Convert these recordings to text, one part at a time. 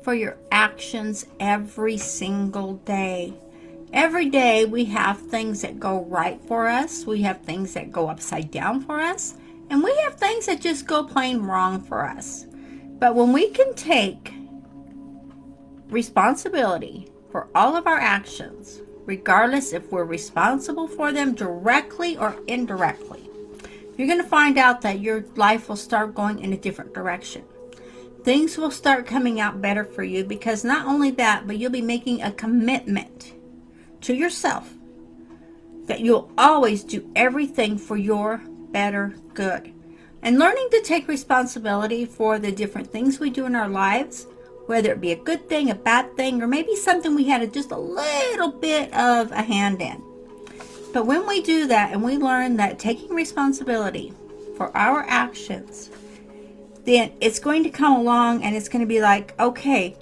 for your actions every single day. Every day we have things that go right for us, we have things that go upside down for us, and we have things that just go plain wrong for us. But when we can take responsibility for all of our actions, regardless if we're responsible for them directly or indirectly, you're going to find out that your life will start going in a different direction. Things will start coming out better for you because not only that, but you'll be making a commitment to yourself that you'll always do everything for your better good. And learning to take responsibility for the different things we do in our lives, whether it be a good thing, a bad thing, or maybe something we had just a little bit of a hand in. But when we do that and we learn that taking responsibility for our actions, then it's going to come along and it's going to be like, okay,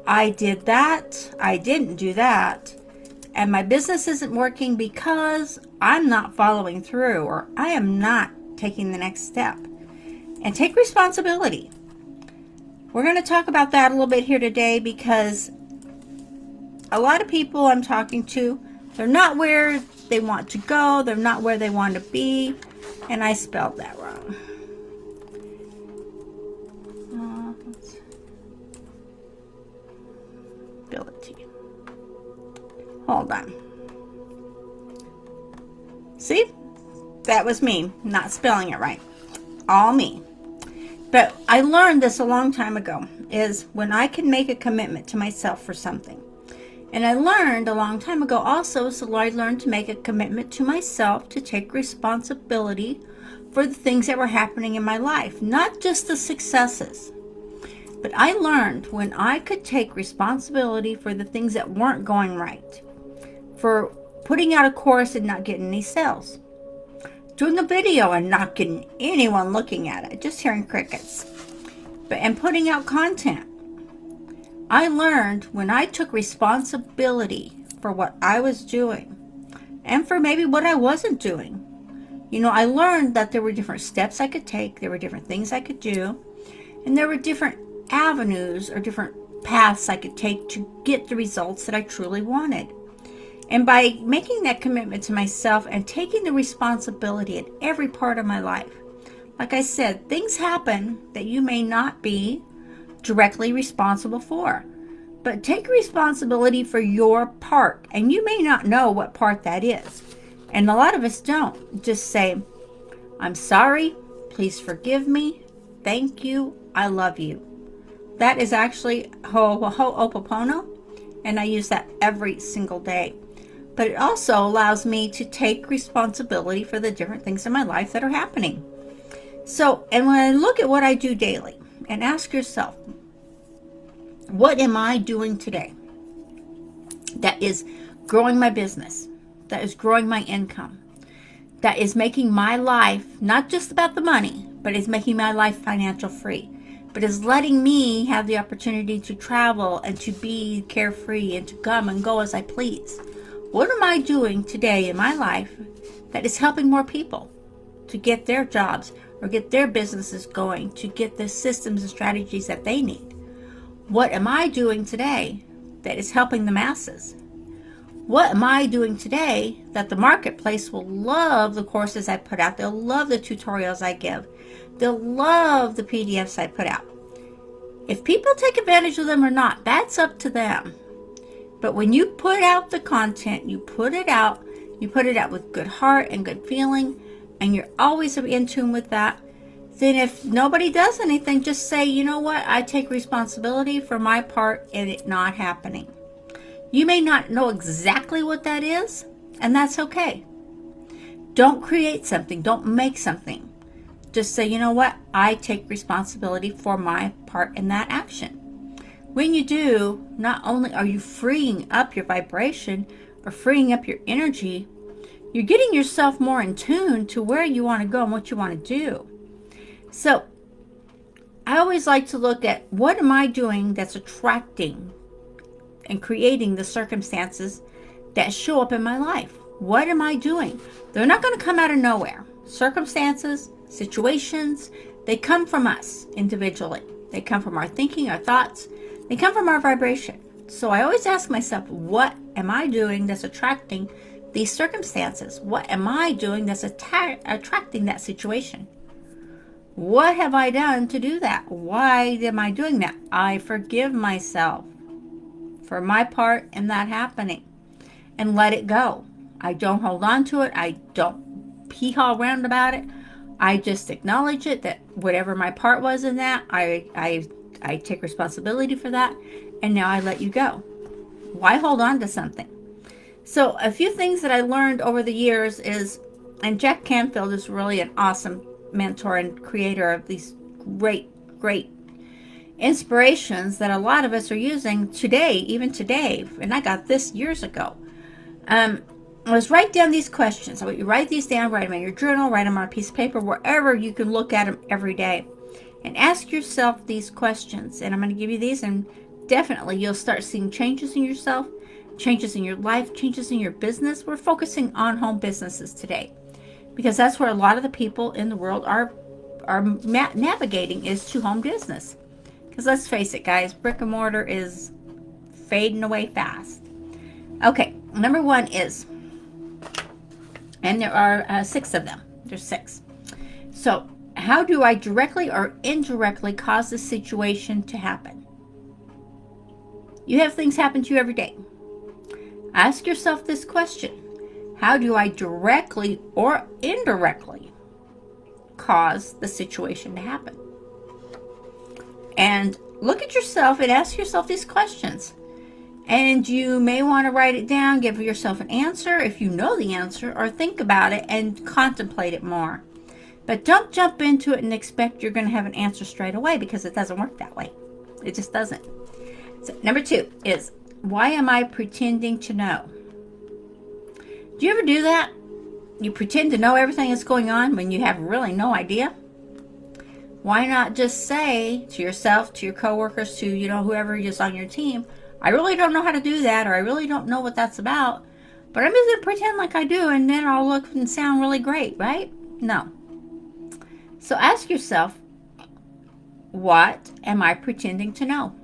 I did that, I didn't do that, and my business isn't working because I'm not following through or I am not taking the next step. And take responsibility. We're going to talk about that a little bit here today because a lot of people I'm talking to, they're not where they want to go, they're not where they want to be, and I spelled that wrong. Ability. Hold on. See? That was me, not spelling it right. All me. But I learned this a long time ago, is when I can make a commitment to myself for something. And I learned a long time ago also, so I learned to make a commitment to myself to take responsibility for the things that were happening in my life, not just the successes. But I learned when I could take responsibility for the things that weren't going right, for putting out a course and not getting any sales, doing a video and not getting anyone looking at it, just hearing crickets, and putting out content. I learned when I took responsibility for what I was doing and for maybe what I wasn't doing. I learned that there were different steps I could take, there were different things I could do, and there were different avenues or different paths I could take to get the results that I truly wanted. And by making that commitment to myself and taking the responsibility in every part of my life, like I said, things happen that you may not be directly responsible for, but take responsibility for your part, and you may not know what part that is, and a lot of us don't. Just say, I'm sorry, please forgive me, thank you, I love you. That is actually Ho'oponopono, and I use that every single day. But it also allows me to take responsibility for the different things in my life that are happening. So, and when I look at what I do daily, and ask yourself, what am I doing today that is growing my business, that is growing my income, that is making my life not just about the money, but is making my life financial free, but is letting me have the opportunity to travel and to be carefree and to come and go as I please? What am I doing today in my life that is helping more people to get their jobs or get their businesses going, to get the systems and strategies that they need? What am I doing today that is helping the masses? What am I doing today that the marketplace will love the courses I put out? They'll love the tutorials I give. They'll love the PDFs I put out. If people take advantage of them or not, that's up to them. But when you put out the content, you put it out with good heart and good feeling, and you're always in tune with that, then if nobody does anything, just say, you know what, I take responsibility for my part in it not happening. You may not know exactly what that is, and that's okay. Don't create something, don't make something. Just say, you know what, I take responsibility for my part in that action. When you do, not only are you freeing up your vibration or freeing up your energy, you're getting yourself more in tune to where you want to go and what you want to do. So I always like to look at, what am I doing that's attracting and creating the circumstances that show up in my life? What am I doing? They're not going to come out of nowhere. Circumstances, situations, they come from us individually. They come from our thinking, our thoughts. They come from our vibration. So I always ask myself, what am I doing that's attracting these circumstances? What am I doing that's attracting that situation? What have I done to do that? Why am I doing that? I forgive myself for my part in that happening and let it go. I don't hold on to it. I don't hee-haw around about it. I just acknowledge it, that whatever my part was in that, I take responsibility for that, and now I let you go. Why hold on to something? So a few things that I learned over the years is, and Jack Canfield is really an awesome mentor and creator of these great inspirations that a lot of us are using today, even today, and I got this years ago. Was write down these questions. I want you to write these down, write them in your journal, write them on a piece of paper, wherever you can look at them every day. And ask yourself these questions. And I'm going to give you these, and definitely you'll start seeing changes in yourself, changes in your life, changes in your business. We're focusing on home businesses today because that's where a lot of the people in the world are navigating, is to home business. Because let's face it, guys, brick and mortar is fading away fast. Okay, number one is, and there are 6 of them. There's 6. So, how do I directly or indirectly cause this situation to happen? You have things happen to you every day. Ask yourself this question. How do I directly or indirectly cause the situation to happen? And look at yourself and ask yourself these questions. And you may want to write it down, give yourself an answer if you know the answer, or think about it and contemplate it more. But don't jump into it and expect you're going to have an answer straight away, because it doesn't work that way. It just doesn't. So, number 2 is, why am I pretending to know? Do you ever do that? You pretend to know everything that's going on when you have really no idea? Why not just say to yourself, to your coworkers, to whoever is on your team, I really don't know how to do that, or I really don't know what that's about, but I'm just going to pretend like I do, and then I'll look and sound really great, right? No. So ask yourself, what am I pretending to know?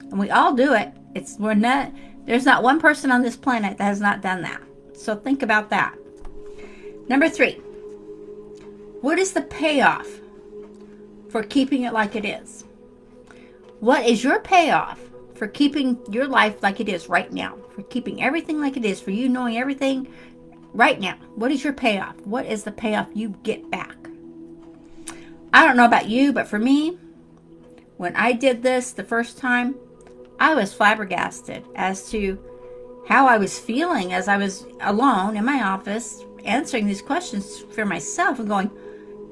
And we all do it. There's not one person on this planet that has not done that. So think about that. Number 3, what is the payoff for keeping it like it is? What is your payoff for keeping your life like it is right now? For keeping everything like it is, for you knowing everything right now? What is your payoff? What is the payoff you get back? I don't know about you, but for me, when I did this the first time, I was flabbergasted as to how I was feeling as I was alone in my office answering these questions for myself and going,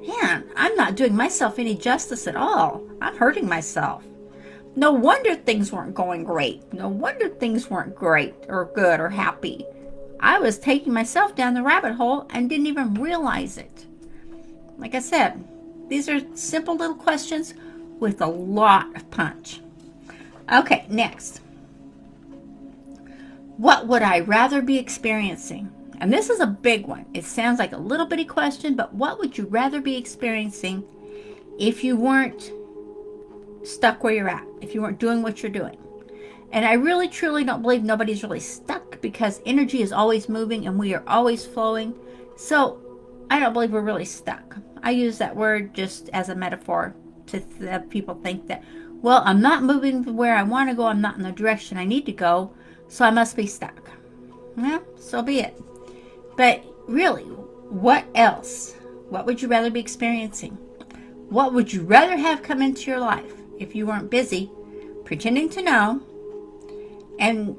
man, I'm not doing myself any justice at all. I'm hurting myself. No wonder things weren't going great. No wonder things weren't great or good or happy. I was taking myself down the rabbit hole and didn't even realize it. Like I said, these are simple little questions with a lot of punch. Okay, next. What would I rather be experiencing? And this is a big one. It sounds like a little bitty question, but what would you rather be experiencing if you weren't stuck where you're at, if you weren't doing what you're doing? And I really, truly don't believe nobody's really stuck, because energy is always moving and we are always flowing. So I don't believe we're really stuck. I use that word just as a metaphor to have people think that, well, I'm not moving where I want to go. I'm not in the direction I need to go. So I must be stuck. Well, so be it. But really, what else? What would you rather be experiencing? What would you rather have come into your life if you weren't busy pretending to know and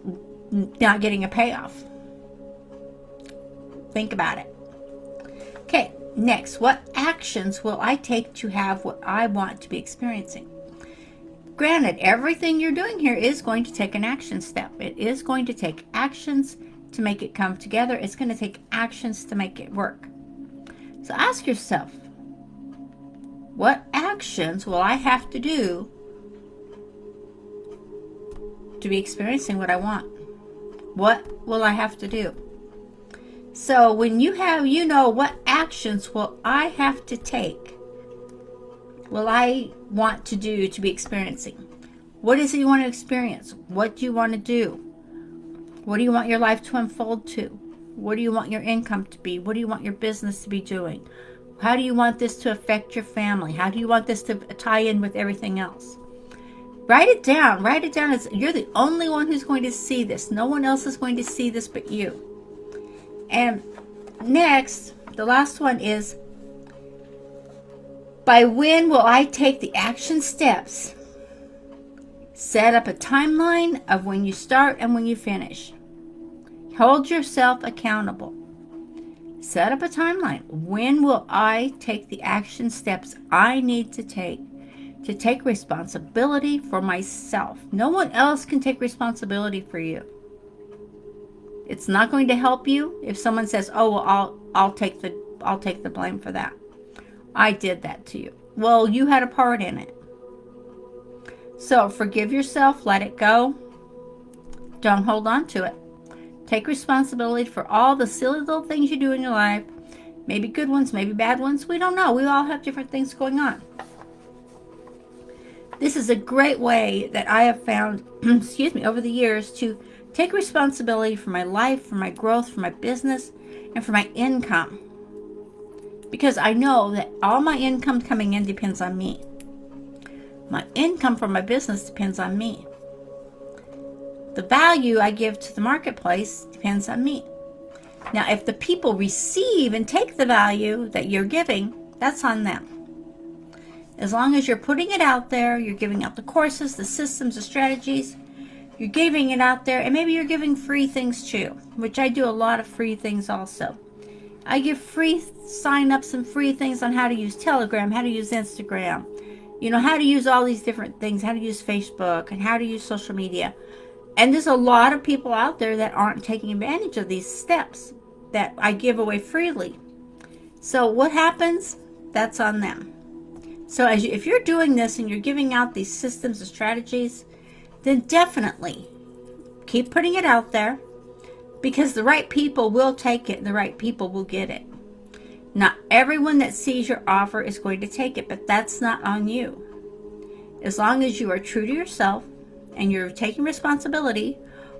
not getting a payoff? Think about it. Okay, next, what actions will I take to have what I want to be experiencing? Granted, everything you're doing here is going to take an action step. It is going to take actions to make it come together. It's going to take actions to make it work. So ask yourself, what actions will I have to do to be experiencing what I want? What will I have to do? So when you know what actions will I have to take, will I want to do to be experiencing? What is it you want to experience? What do you want to do? What do you want your life to unfold to? What do you want your income to be? What do you want your business to be doing? How do you want this to affect your family? How do you want this to tie in with everything else? Write it down. Write it down. You're the only one who's going to see this. No one else is going to see this but you. And next, the last one is, by when will I take the action steps? Set up a timeline of when you start and when you finish. Hold yourself accountable. Set up a timeline. When will I take the action steps I need to take responsibility for myself? No one else can take responsibility for you. It's not going to help you if someone says, "Oh, well, I'll take the blame for that. I did that to you." Well, you had a part in it. So forgive yourself, let it go. Don't hold on to it. Take responsibility for all the silly little things you do in your life. Maybe good ones, maybe bad ones. We don't know. We all have different things going on. This is a great way that I have found, over the years to take responsibility for my life, for my growth, for my business, and for my income. Because I know that all my income coming in depends on me. My income from my business depends on me. The value I give to the marketplace depends on me. Now, if the people receive and take the value that you're giving, that's on them. As long as you're putting it out there, you're giving out the courses, the systems, the strategies, you're giving it out there, and maybe you're giving free things too, which I do a lot of free things also. I give free sign-ups and free things on how to use Telegram, how to use Instagram, how to use all these different things, how to use Facebook, and how to use social media. And there's a lot of people out there that aren't taking advantage of these steps that I give away freely. So what happens? That's on them. So if you're doing this and you're giving out these systems and strategies, then definitely keep putting it out there, because the right people will take it and the right people will get it. Not everyone that sees your offer is going to take it, but that's not on you. As long as you are true to yourself and you're taking responsibility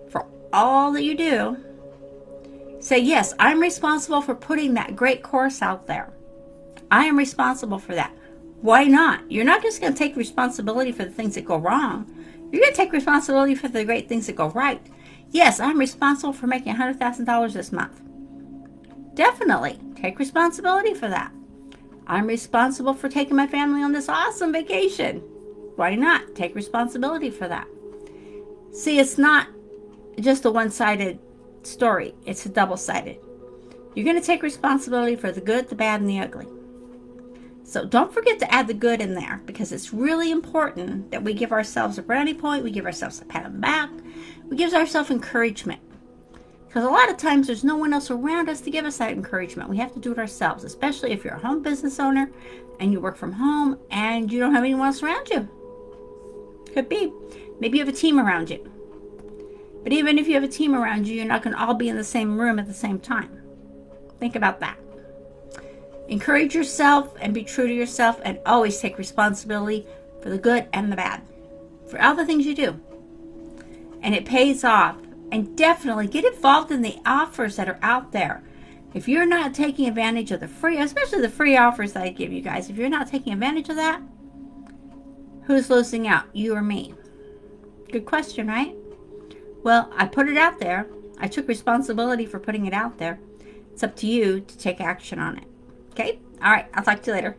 for all that you do, say, yes, I'm responsible for putting that great course out there. I am responsible for that. Why not? You're not just going to take responsibility for the things that go wrong. You're going to take responsibility for the great things that go right. Yes, I'm responsible for making $100,000 this month. Definitely take responsibility for that. I'm responsible for taking my family on this awesome vacation. Why not take responsibility for that? See, it's not just a one-sided story. It's a double-sided. You're going to take responsibility for the good, the bad, and the ugly. So don't forget to add the good in there, because it's really important that we give ourselves a brownie point, we give ourselves a pat on the back, we give ourselves encouragement. Because a lot of times there's no one else around us to give us that encouragement. We have to do it ourselves, especially if you're a home business owner and you work from home and you don't have anyone else around you. Could be. Maybe you have a team around you. But even if you have a team around you, you're not going to all be in the same room at the same time. Think about that. Encourage yourself and be true to yourself, and always take responsibility for the good and the bad, for all the things you do. And it pays off. And definitely get involved in the offers that are out there. If you're not taking advantage of the free, especially the free offers that I give you guys, if you're not taking advantage of that, who's losing out, you or me? Good question, right? Well, I put it out there. I took responsibility for putting it out there. It's up to you to take action on it. Okay? All right. I'll talk to you later.